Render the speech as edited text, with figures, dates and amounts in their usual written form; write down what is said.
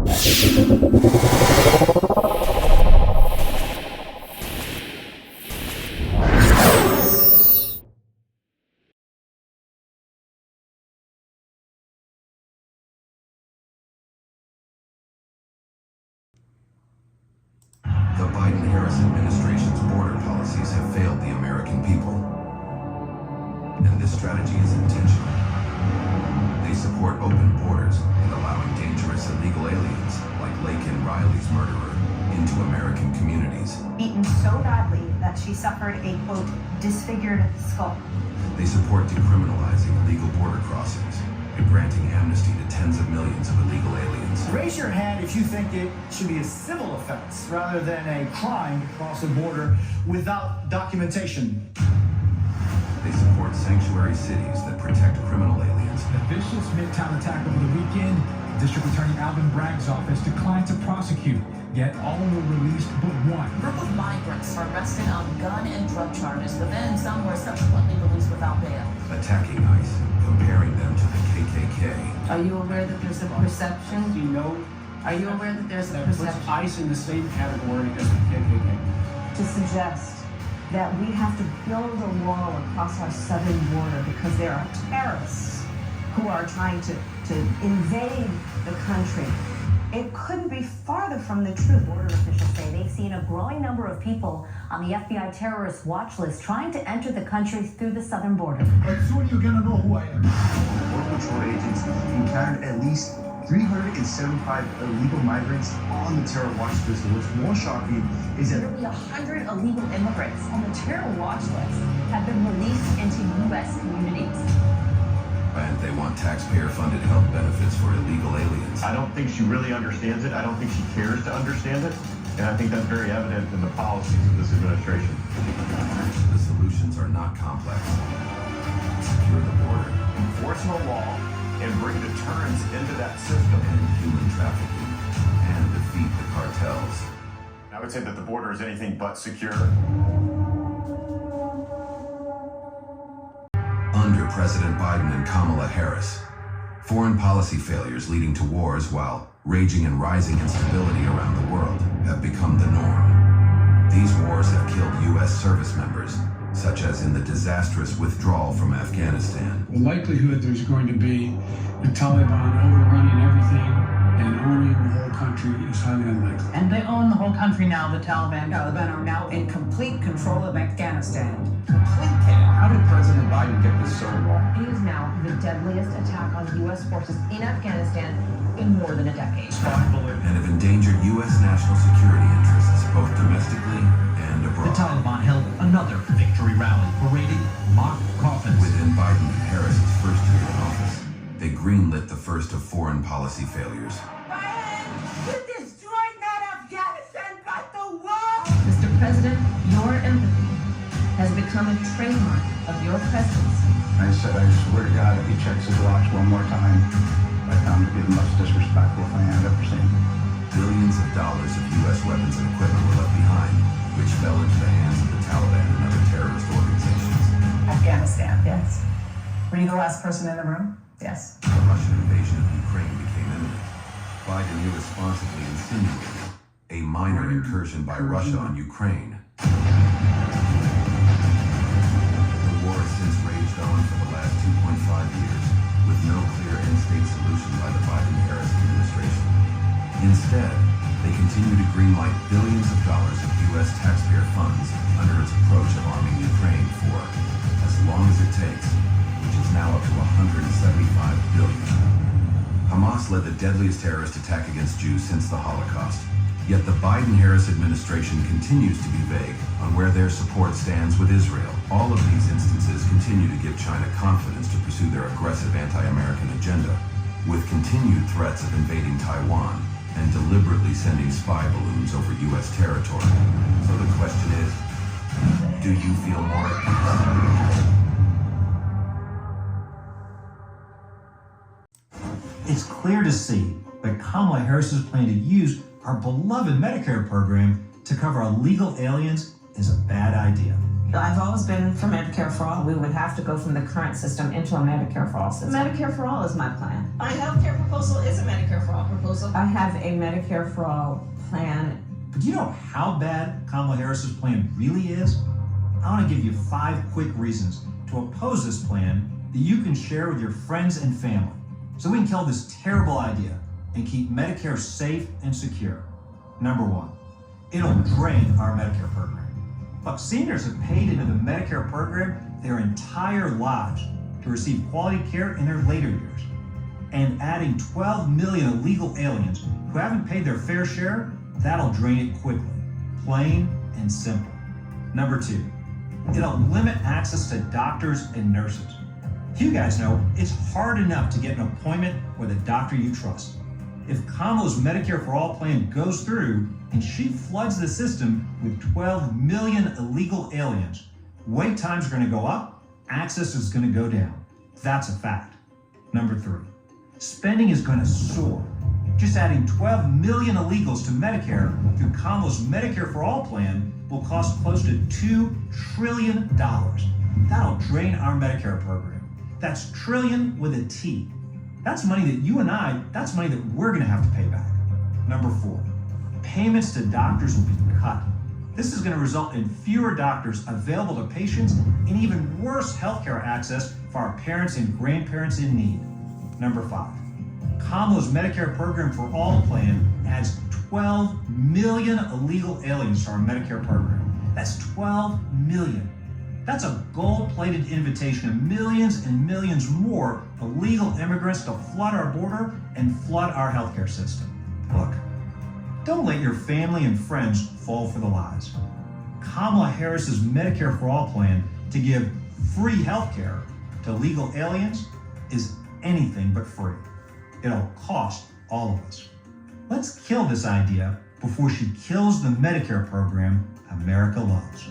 The Biden-Harris administration's border policies have failed the American people. And this strategy is intentional. They support open borders and allowing dangerous illegal aliens, like Laken Riley's murderer, into American communities. Beaten so badly that she suffered a, quote, disfigured skull. They support decriminalizing illegal border crossings and granting amnesty to tens of millions of illegal aliens. Raise your hand if you think it should be a civil offense rather than a crime to cross the border without documentation. They support sanctuary cities that protect criminal aliens. A vicious Midtown attack over the weekend. District Attorney Alvin Bragg's office declined to prosecute, yet all were released but one. A group of migrants were arrested on gun and drug charges, but then some were subsequently released without bail. Attacking ICE, comparing them to the KKK. Are you aware that there's a perception? Do you know Are you aware that there's a that puts perception? ICE in the same category as the KKK? To suggest that we have to build a wall across our southern border because there are terrorists who are trying to invade the country. It couldn't be farther from the truth. Border officials say they've seen a growing number of people on the FBI terrorist watch list trying to enter the country through the southern border. But soon you're gonna know who I am. Border Patrol agents encountered at least 375 illegal migrants on the terror watch list. And what's more shocking is that Nearly 100 illegal immigrants on the terror watch list have been released into U.S. communities. And they want taxpayer-funded health benefits for illegal aliens. I don't think she really understands it. I don't think she cares to understand it. And I think that's very evident in the policies of this administration. The solutions are not complex. Secure the border, Enforce the law and bring deterrence into that system. end human trafficking, and defeat the cartels. I would say that the border is anything but secure. Under President Biden and Kamala Harris, foreign policy failures leading to wars while raging and rising instability around the world have become the norm. These wars have killed U.S. service members, such as in the disastrous withdrawal from Afghanistan. The likelihood there's going to be the Taliban overrunning everything and owning the whole country is highly unlikely. And they own the whole country now, the Taliban. Taliban are now in complete control of Afghanistan. Complete chaos. How did President Biden get this so wrong? It is now the deadliest attack on U.S. forces in Afghanistan in more than a decade. And have endangered U.S. national security interests, both domestically and abroad. The Taliban held another victory rally, parading mock coffins. Within Biden and Harris's first year in office, they greenlit the first of foreign policy failures. You destroyed not Afghanistan, but the world! Mr. President, your empathy has become a trademark of your presidency. I said, I swear to God, if he checks his watch one more time, I found to be the most disrespectful thing I've ever seen. Billions of dollars of U.S. weapons and equipment were left behind, which fell into the hands of the Taliban and other terrorist organizations. Afghanistan, yes. Were you the last person in the room? Yes. The Russian invasion of Ukraine became imminent. Biden irresponsibly insinuated a minor incursion by Russia on Ukraine. The war has since raged on for the last 2.5 years, with no clear end-state solution by the Biden-Harris administration. Instead, they continue to greenlight billions of dollars of U.S. taxpayer funds under its approach of arming Ukraine for as long as it takes, which is now up to $175 billion. Hamas led the deadliest terrorist attack against Jews since the Holocaust. Yet the Biden-Harris administration continues to be vague on where their support stands with Israel. All of these instances continue to give China confidence to pursue their aggressive anti-American agenda, with continued threats of invading Taiwan and deliberately sending spy balloons over U.S. territory. So the question is, do you feel more at peace? It's clear to see that Kamala Harris's plan to use our beloved Medicare program to cover illegal aliens is a bad idea. I've always been for Medicare for all. We would have to go from the current system into a Medicare for all system. Medicare for all is my plan. My healthcare proposal is a Medicare for all proposal. I have a Medicare for All plan. But do you know how bad Kamala Harris's plan really is? I want to give you 5 quick reasons to oppose this plan that you can share with your friends and family so we can kill this terrible idea and keep Medicare safe and secure. Number 1, it'll drain our Medicare program. Look, seniors have paid into the Medicare program their entire lives to receive quality care in their later years. And adding 12 million illegal aliens who haven't paid their fair share, that'll drain it quickly, plain and simple. Number 2, it'll limit access to doctors and nurses. You guys know it's hard enough to get an appointment with a doctor you trust. If Kamala's Medicare for All plan goes through and she floods the system with 12 million illegal aliens, wait times are going to go up, access is going to go down. That's a fact. Number 3, spending is going to soar. Just adding 12 million illegals to Medicare through Kamala's Medicare for All plan will cost close to $2 trillion. That'll drain our Medicare program. That's trillion with a T. That's money that that's money that we're gonna have to pay back. Number 4, payments to doctors will be cut. This is gonna result in fewer doctors available to patients and even worse healthcare access for our parents and grandparents in need. Number 5, Kamala's Medicare program for All plan adds 12 million illegal aliens to our Medicare program. That's 12 million. That's a gold-plated invitation to millions and millions more illegal immigrants to flood our border and flood our healthcare system. Look, don't let your family and friends fall for the lies. Kamala Harris's Medicare for All plan to give free healthcare to legal aliens is anything but free. It'll cost all of us. Let's kill this idea before she kills the Medicare program America loves.